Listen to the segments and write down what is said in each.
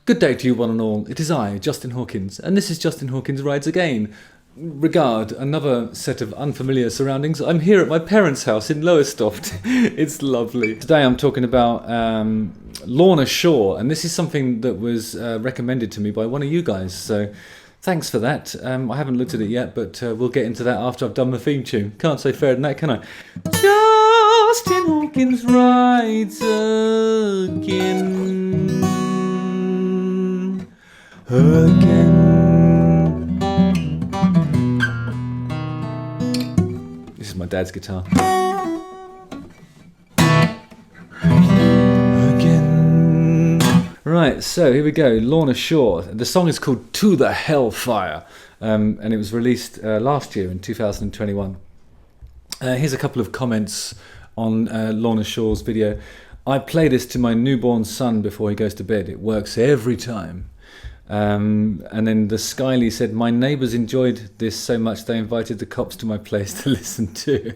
Good day to you one and all. It is I, Justin Hawkins, and this is Justin Hawkins Rides Again. Regard another set of unfamiliar surroundings. I'm here at my parents' house in Lowestoft. It's lovely. Today I'm talking about Lorna Shore, and this is something that was recommended to me by one of you guys, so thanks for that. I haven't looked at it yet, but we'll get into that after I've done my theme tune. Can't say fairer than that, can I? Justin Hawkins Rides Again. This is my dad's guitar. Again. Right, so here we go. Lorna Shore. The song is called To the Hellfire, and it was released last year in 2021. Here's a couple of comments on Lorna Shore's video. I play this to my newborn son before he goes to bed. It works every time. And then the Skyly said, my neighbours enjoyed this so much they invited the cops to my place to listen to.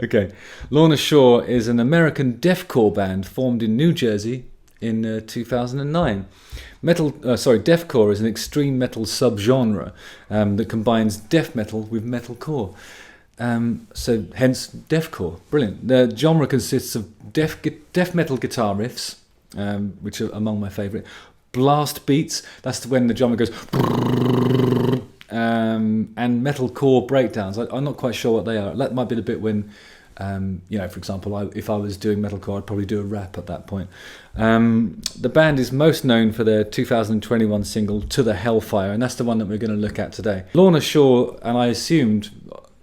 Okay. Lorna Shore is an American deathcore band formed in New Jersey in 2009. Deathcore is an extreme metal subgenre that combines death metal with metalcore. So hence deathcore. Brilliant. The genre consists of death metal guitar riffs, which are among my favourite. Blast beats, that's when the drummer goes, and metalcore breakdowns. I'm not quite sure what they are. That might be the bit when, for example, if I was doing metalcore, I'd probably do a rap at that point. The band is most known for their 2021 single, To the Hellfire, and that's the one that we're going to look at today. Lorna Shore, and I assumed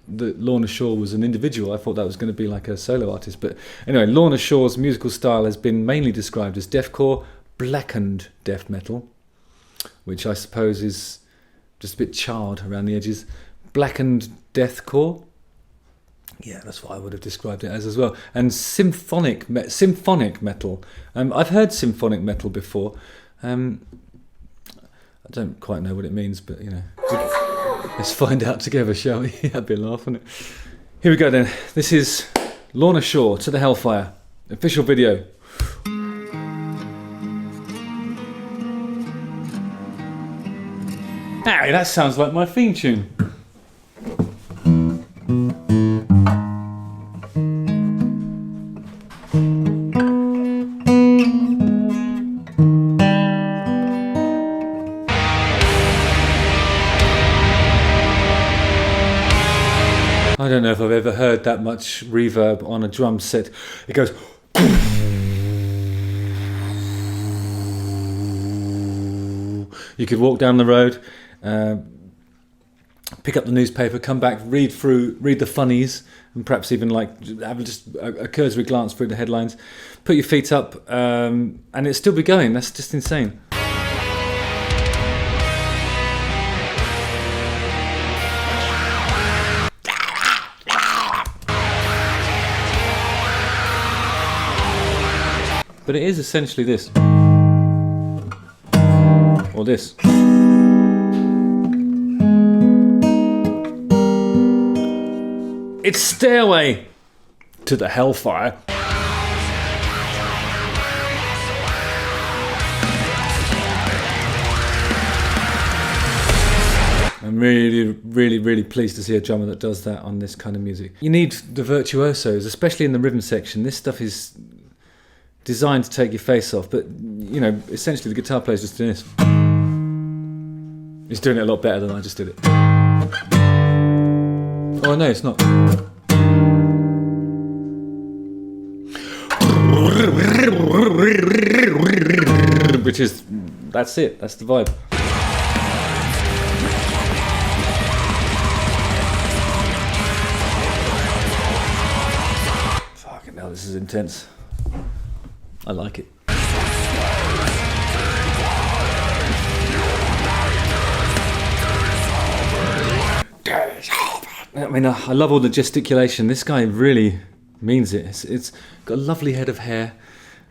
that Lorna Shore was an individual. I thought that was going to be like a solo artist. But anyway, Lorna Shore's musical style has been mainly described as deathcore, blackened death metal, which I suppose is just a bit charred around the edges. Blackened deathcore, yeah, that's what I would have described it as well. And symphonic metal. I've heard symphonic metal before. I don't quite know what it means, but let's find out together, shall we? That'd be a laugh, wouldn't it? Here we go then. This is Lorna Shore, To the Hellfire, official video. Hey, that sounds like my theme tune. I don't know if I've ever heard that much reverb on a drum set. It goes... You could walk down the road, pick up the newspaper, come back, read the funnies, and perhaps even have just a cursory glance through the headlines. Put your feet up, and it'd still be going. That's just insane. But it is essentially this. Or this. It's Stairway to the Hellfire. I'm really pleased to see a drummer that does that on this kind of music. You need the virtuosos, especially in the rhythm section. This stuff is designed to take your face off, but essentially the guitar player's just doing this. He's doing it a lot better than I just did it. Oh no, it's not. Which is, that's it, that's the vibe. Fucking hell, this is intense. I like it. I mean, I love all the gesticulation. This guy really means it. It's got a lovely head of hair,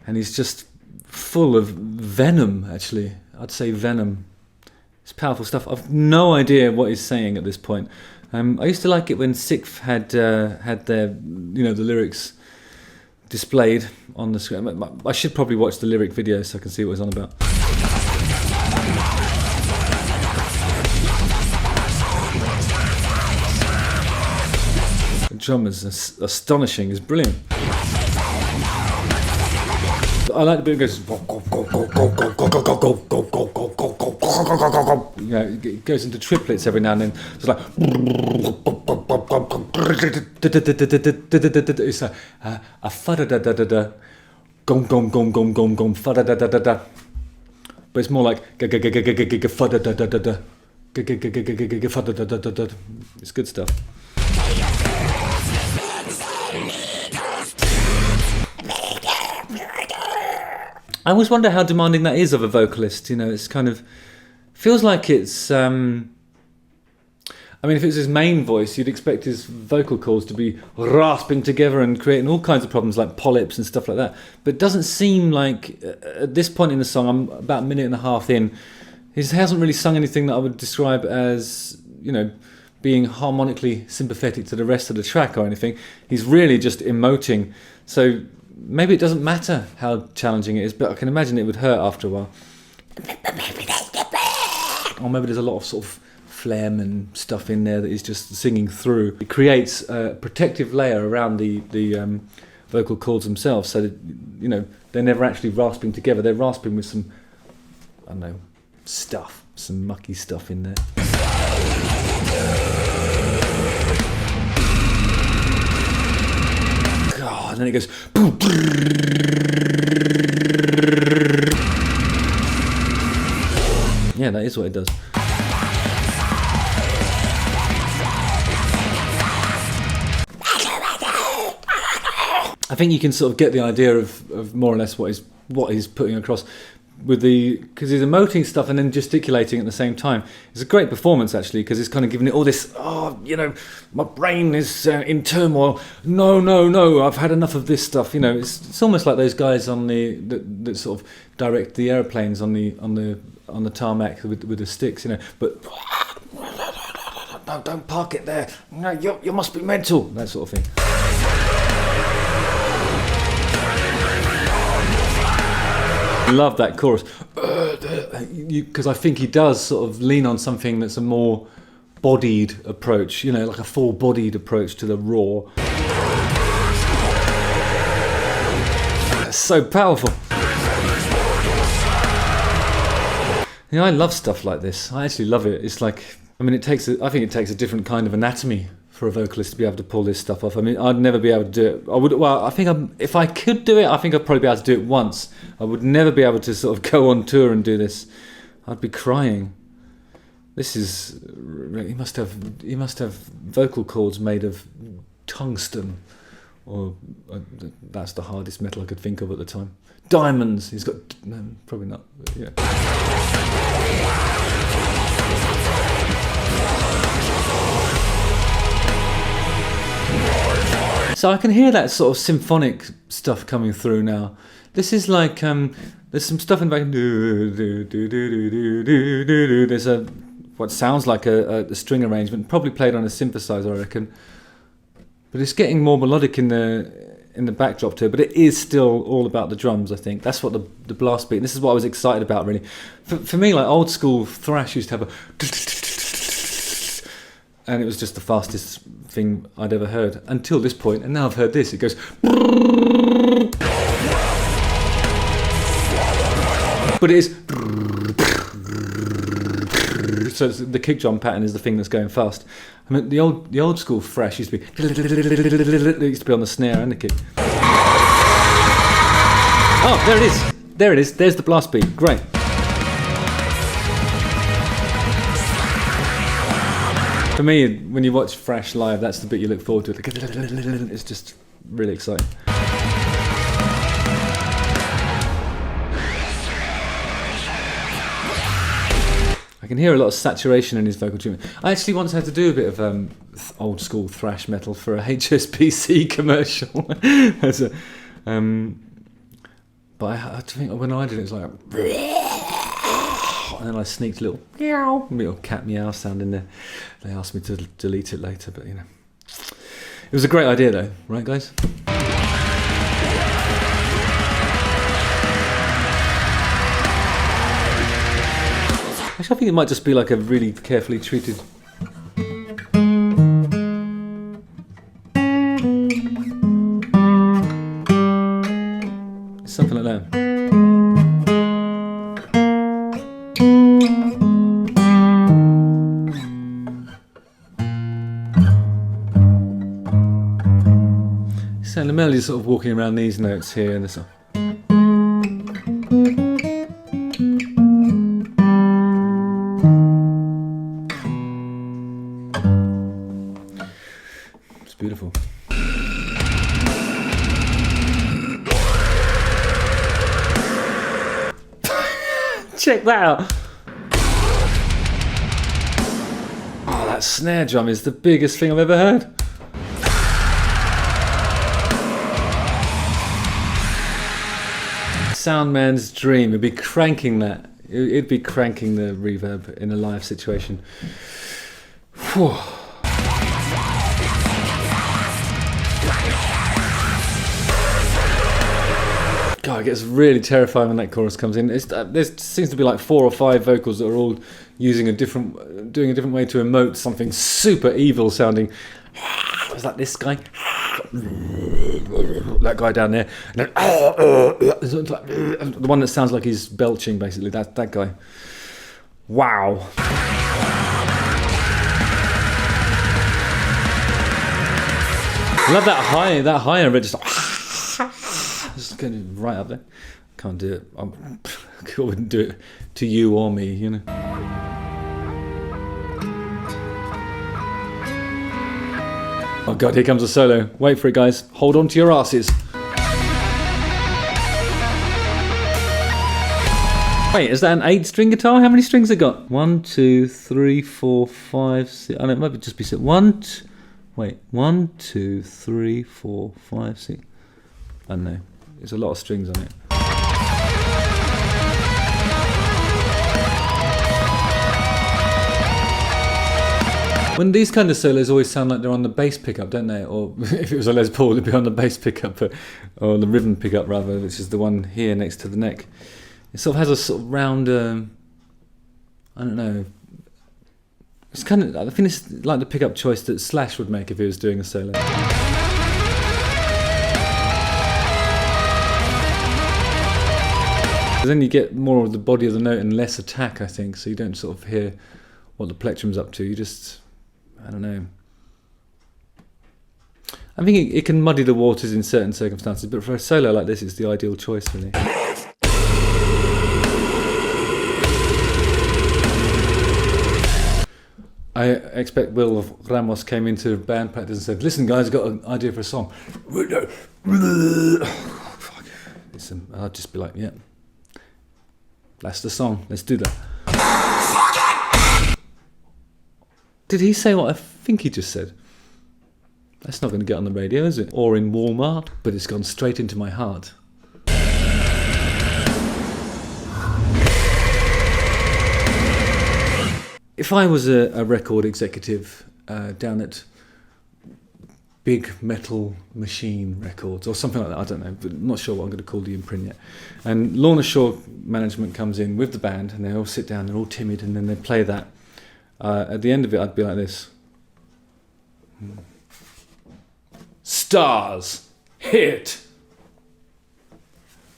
and he's just full of venom, actually. I'd say venom. It's powerful stuff. I've no idea what he's saying at this point. I used to like it when Sixth had their, the lyrics displayed on the screen. I should probably watch the lyric video so I can see what he's on about. The drum is astonishing, it's brilliant. I like the bit that goes, you know, it goes into triplets every now and then. It's like it's a fa da da da da da, gom gom gom gom gom gom fa da da da da da. But it's more like fa da da da da da, fa da da da da da. It's good stuff. I always wonder how demanding that is of a vocalist. You know, it's kind of feels like it's. I mean, if it's his main voice, you'd expect his vocal cords to be rasping together and creating all kinds of problems like polyps and stuff like that. But it doesn't seem like at this point in the song, I'm about a minute and a half in, he hasn't really sung anything that I would describe as, you know, being harmonically sympathetic to the rest of the track or anything. He's really just emoting. So maybe it doesn't matter how challenging it is, but I can imagine it would hurt after a while. Or maybe there's a lot of sort of phlegm and stuff in there that he's just singing through. It creates a protective layer around the vocal cords themselves, so that, you know, they're never actually rasping together. They're rasping with some, I don't know, stuff, some mucky stuff in there. God, and then it goes. Yeah, that is what it does. I think you can sort of get the idea of more or less what he's putting across with because he's emoting stuff and then gesticulating at the same time. It's a great performance actually, because it's kind of giving it all this, oh, you know, my brain is in turmoil. No, I've had enough of this stuff. You know, it's almost like those guys on that sort of direct the airplanes on the tarmac with the sticks. You know, but no, don't park it there. No, you must be mental. That sort of thing. Love that chorus, because I think he does sort of lean on something that's a more bodied approach, you know, like a full-bodied approach to the roar. That's so powerful. You know, I love stuff like this. I actually love it. It's like, I mean, I think it takes a different kind of anatomy for a vocalist to be able to pull this stuff off. I mean, I'd never be able to do it. If I could do it, I think I'd probably be able to do it once. I would never be able to sort of go on tour and do this. I'd be crying. This is, he must have vocal cords made of tungsten, or that's the hardest metal I could think of at the time. Diamonds. He's got, no, probably not. But yeah. So I can hear that sort of symphonic stuff coming through now. This is like, there's some stuff in the back. There's what sounds like a string arrangement, probably played on a synthesizer, I reckon. But it's getting more melodic in the backdrop to it. But it is still all about the drums, I think. That's what the blast beat. This is what I was excited about, really. For me, like old school thrash used to have a, and it was just the fastest thing I'd ever heard until this point, and now I've heard this. It goes, but it is, so the kick drum pattern is the thing that's going fast. I mean, the old school thrash used to be, it used to be on the snare and the kick. Oh, there it is. There's the blast beat. Great. For me, when you watch thrash live, that's the bit you look forward to. It's just really exciting. I can hear a lot of saturation in his vocal treatment. I actually once had to do a bit of old school thrash metal for a HSBC commercial. But I think when I did it, it was like, and then I sneaked a little cat meow sound in there. They asked me to delete it later, but you know, it was a great idea though, right, guys? Actually, I think it might just be like a really carefully treated. Something like that. So the melody is sort of walking around these notes here and this. It's beautiful. Check that out. Oh, that snare drum is the biggest thing I've ever heard. Soundman's dream would be cranking that. It'd be cranking the reverb in a live situation. Whew. God, it gets really terrifying when that chorus comes in. There seems to be like 4 or 5 vocals that are all doing a different way to emote something super evil sounding. It's like this guy, that guy down there, and then, the one that sounds like he's belching, basically. That guy. Wow. I love that higher register. Just going right up there. Can't do it. I wouldn't do it to you or me, you know. Oh God, here comes a solo. Wait for it, guys. Hold on to your asses. Wait, is that an 8-string guitar? How many strings it got? 1, 2, 3, 4, 5, 6. Oh, no, it might just be 6. 1, 2, 3, 4, 5, 6. I don't know. There's a lot of strings on it. When these kind of solos always sound like they're on the bass pickup, don't they? Or if it was a Les Paul, it'd be on the bass pickup, or the rhythm pickup rather, which is the one here next to the neck. It sort of has a sort of round, I don't know. It's kind of, I think it's like the pickup choice that Slash would make if he was doing a solo. Then you get more of the body of the note and less attack, I think, so you don't sort of hear what the plectrum's up to. You just, I don't know. I think it can muddy the waters in certain circumstances, but for a solo like this, it's the ideal choice, really. I expect Will of Ramos came into band practice and said, "Listen, guys, I've got an idea for a song." Listen, I'll just be like, "Yeah, that's the song. Let's do that." Did he say what I think he just said? That's not going to get on the radio, is it? Or in Walmart, but it's gone straight into my heart. If I was a record executive down at Big Metal Machine Records or something like that, I don't know, but I'm not sure what I'm going to call the imprint yet. And Lorna Shore management comes in with the band and they all sit down, they're all timid, and then they play that. At the end of it, I'd be like this. Stars, hit.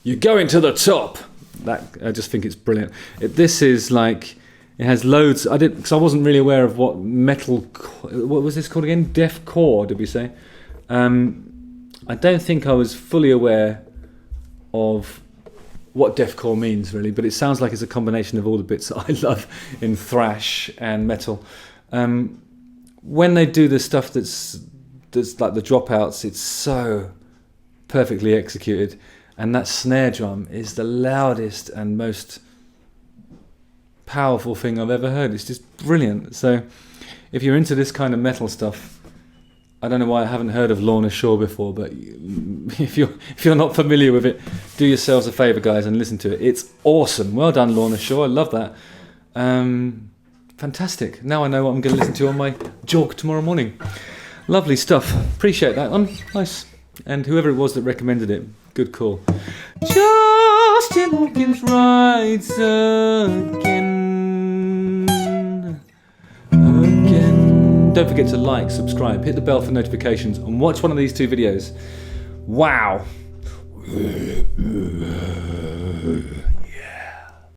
You're going to the top. That, I just think it's brilliant. This is like, it has loads. Because I wasn't really aware of what metal. What was this called again? Deathcore, did we say? I don't think I was fully aware of what deathcore means, really. But it sounds like it's a combination of all the bits that I love in thrash and metal. When they do the stuff that's like the dropouts, it's so perfectly executed, and that snare drum is the loudest and most powerful thing I've ever heard. It's just brilliant. So if you're into this kind of metal stuff, I don't know why I haven't heard of Lorna Shore before, but if you're not familiar with it, do yourselves a favour, guys, and listen to it. It's awesome. Well done, Lorna Shore. I love that. Fantastic. Now I know what I'm going to listen to on my jog tomorrow morning. Lovely stuff. Appreciate that one. Nice. And whoever it was that recommended it, good call. Justin Hawkins rides again. don't forget to like, subscribe, hit the bell for notifications, and watch one of these 2 videos. Wow.